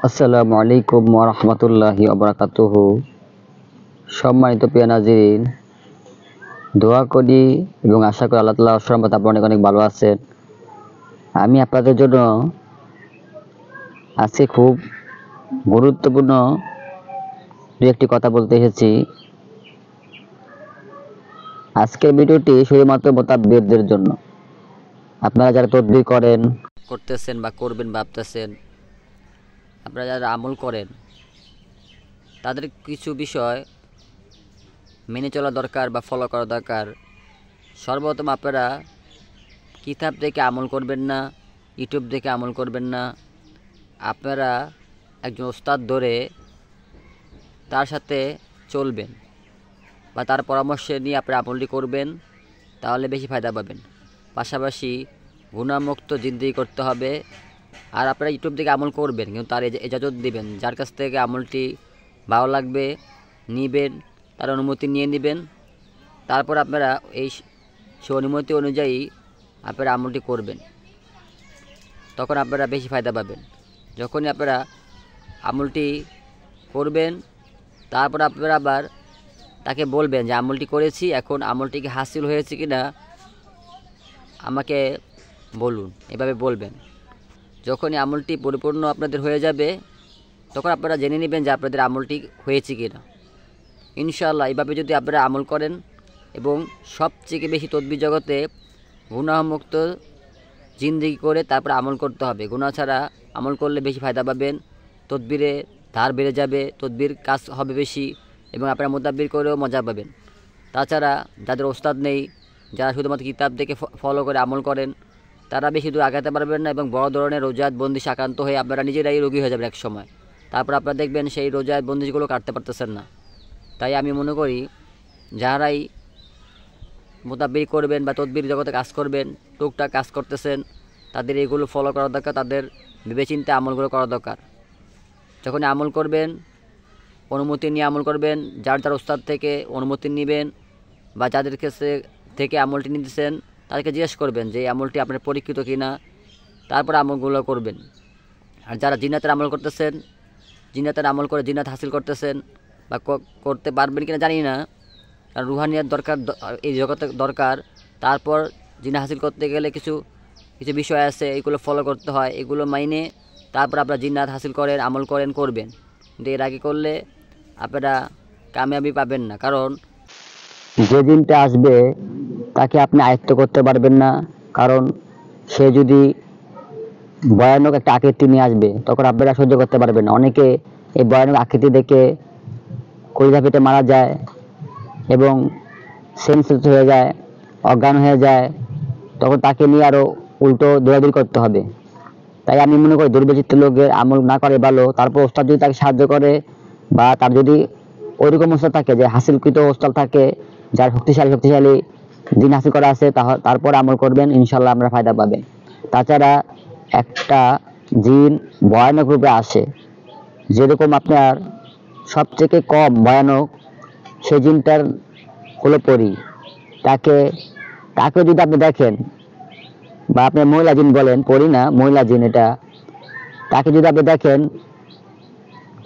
আসসালামু আলাইকুম ওয়া রাহমাতুল্লাহি ওয়া বারাকাতুহু। সম্মানিত প্রিয় নাজিরিন, দোয়া করি এবং আশা করি আল্লাহ তাআলার রহমতে আপনারা অনেক অনেক ভালো আছেন। আমি আপনাদের জন্য আজকে খুব গুরুত্বপূর্ণ একটি কথা বলতে এসেছি। আজকের ভিডিওটি শুধুমাত্র মোতাব্বিরদের জন্য। আপনারা যারা তাদবীর করতেছেন বা করবেন ভাবতেছেন, আপনারা যারা আমল করেন, তাদের কিছু বিষয় মেনে চলা দরকার বা ফলো করা দরকার। সর্বপ্রথম আপনারা কিতাব দেখে আমল করবেন না, ইউটিউব দেখে আমল করবেন না। আপনারা একজন ওস্তাদ ধরে তার সাথে চলবেন বা তার পরামর্শ নিয়ে আপনারা আমলটি করবেন, তাহলে বেশি ফায়দা পাবেন। পাশাপাশি গুনাহমুক্ত জিন্দেগি করতে হবে। আর আপনারা ইউটিউব থেকে আমল করবেন, কিন্তু তার ইজাজত দিবেন। যার কাছ থেকে আমলটি ভালো লাগবে নিবেন, তার অনুমতি নিয়ে নেবেন। তারপর আপনারা সে অনুমতি অনুযায়ী আপনারা আমলটি করবেন, তখন আপনারা বেশি ফায়দা পাবেন। যখনই আপনারা আমলটি করবেন, তারপর আপনারা আবার তাকে বলবেন যে আমলটি করেছি, এখন আমলটিকে হাসিল হয়েছে কি না আমাকে বলুন, এভাবে বলবেন। যখনই আমলটি পরিপূর্ণ আপনাদের হয়ে যাবে, তখন আপনারা জেনে নেবেন যে আপনাদের আমলটি হয়েছে কি না। ইনশাআল্লাহ এইভাবে যদি আপনারা আমল করেন, এবং সবচেয়ে বেশি তদবির জগতে গুনাহমুক্ত জিন্দেগি করে তারপর আমল করতে হবে। গুনাহ ছাড়া আমল করলে বেশি ফায়দা পাবেন, তদবিরে ধার বেড়ে যাবে, তদবির কাজ হবে বেশি, এবং আপনারা মোতাব্বির করেও মজা পাবেন। তাছাড়া যাদের ওস্তাদ নেই, যারা শুধুমাত্র কিতাব দেখে ফলো করে আমল করেন, তারা বেশি দূর আগাতে পারবেন না, এবং বড় ধরনের রোজাত বন্দিশ আক্রান্ত হয়ে আপনারা নিজেরাই রোগী হয়ে যাবেন এক সময়। তারপর আপনারা দেখবেন সেই রোজাত বন্দিশগুলো কাটতে পারতেছেন না। তাই আমি মনে করি যারাই মোতাব্বির করবেন বা তদবির জগতে কাজ করবেন, টুকটাক কাজ করতেছেন, তাদের এগুলো ফলো করা দরকার, তাদের ভেবেচিন্তে আমলগুলো করা দরকার। যখন আমল করবেন, অনুমতি নিয়ে আমল করবেন। যার যার ওস্তাদ থেকে অনুমতি নেবেন, বা যাদের কাছে থেকে আমলটি নিতেছেন তাদেরকে জিজ্ঞেস করবেন যে এই আমলটি আপনার পরীক্ষিত কিনা, তারপর আমলগুলো করবেন। আর যারা জিন্নাতের আমল করতেছেন, জিন্নাতের আমল করে জিন্নাত হাসিল করতেছেন বা করতে পারবেন কিনা জানি না, কারণ রুহানিয়াত দরকার, এই জগতে দরকার। তারপর জিন্নাত হাসিল করতে গেলে কিছু কিছু বিষয় আছে, এগুলো ফলো করতে হয়। এগুলো মাইনে তারপর আপনারা জিন্নাত হাসিল করেন, আমল করবেন। কিন্তু এর আগে করলে আপনারা কামিয়াবি পাবেন না, কারণ যে দিনটা আসবে তাকে আপনি আয়ত্ত করতে পারবেন না। কারণ সে যদি ভয়ানক একটা আকৃতি নিয়ে আসবে, তখন আপনারা সহ্য করতে পারবেন না। অনেকে এই ভয়ানক আকৃতি দেখে কলিজা ফেটে মারা যায় এবং সেন্সলেস হয়ে যায়, অজ্ঞান হয়ে যায়। তখন তাকে নিয়ে আরো উল্টো দৌড়াদৌড়ি করতে হবে। তাই আমি মনে করি দুর্বৃত্ত লোকের আমল না করে ভালো। তারপর ওস্তাদ যদি তাকে সাহায্য করে, বা তার যদি ওইরকম ওস্তাদ থাকে যে হাসিলকৃত ওস্তাদ থাকে, যার শক্তিশালী দিন হাসিল করা আছে, তারপর আমল করবেন, ইনশাল্লাহ আমরা ফায়দা পাবেন। তাছাড়া একটা জিন ভয়ানক রূপে আসে, যেরকম আপনার সবথেকে কম ভয়ানক সেই জিনটার হলো পরি। তাকে যদি আপনি দেখেন, বা আপনি মহিলা জিন বলেন, পরি না, মহিলা জিন এটা, তাকে যদি আপনি দেখেন,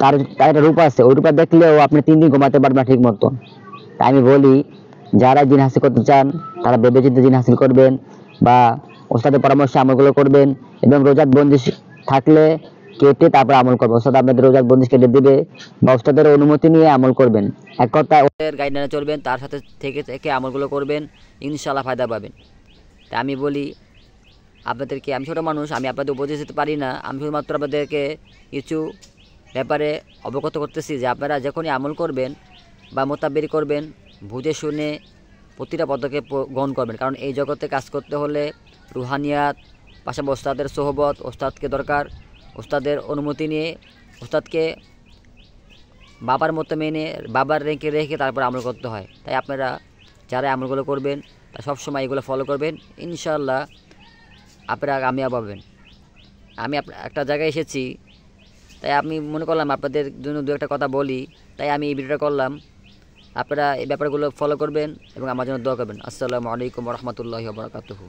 তার একটা রূপ আছে, ওই রূপা দেখলেও আপনি 3 দিন ঘুমাতে পারবেন না ঠিক মতন। তাই আমি বলি, যারা জিন হাসিল করতে চান তারা ভেবেচিন্তে জিন হাসিল করবেন, বা ওস্তাদের পরামর্শে আমলগুলো করবেন। এবং রোজাত বন্দিশ থাকলে কেটে তারপর আমল করবেন। ওস্তাদ আপনাদের রোজাত বন্দিশ কেটে দিবে, বা ওস্তাদের অনুমতি নিয়ে আমল করবেন। এক কথা ওদের গাইডলাইনে চলবেন, তার সাথে থেকে আমলগুলো করবেন, ইনশাআল্লাহ ফায়দা পাবেন। তাই আমি বলি আপনাদেরকে, আমি ছোটো মানুষ, আমি আপনাদের উপদেশ দিতে পারি না। আমি শুধুমাত্র আপনাদেরকে কিছু ব্যাপারে অবগত করতেছি যে আপনারা যখনই আমল করবেন বা মোতাব্বির করবেন, বুঝে শুনে প্রতিটা পদক্ষেপ গ্রহণ করবেন। কারণ এই জগতে কাজ করতে হলে রুহানিয়াত, পাশাপাশি ওস্তাদের সোহবত, ওস্তাদকে দরকার। ওস্তাদের অনুমতি নিয়ে, ওস্তাদকে বাবার মতো মেনে, বাবার রেখে তারপর আমল করতে হয়। তাই আপনারা যারা আমলগুলো করবেন, তা সবসময় এগুলো ফলো করবেন, ইনশাআল্লাহ আপনারা কামিয়াব হবেন। আমি একটা জায়গায় এসেছি, তাই আমি মনে করলাম আপনাদের জন্য দু একটা কথা বলি, তাই আমি এই ভিডিওটা করলাম। আপনারা এই ব্যাপারগুলো ফলো করবেন এবং আমার জন্য দোয়া করবেন। আসসালামু আলাইকুম ওয়া রাহমাতুল্লাহি ওয়া বারাকাতুহু।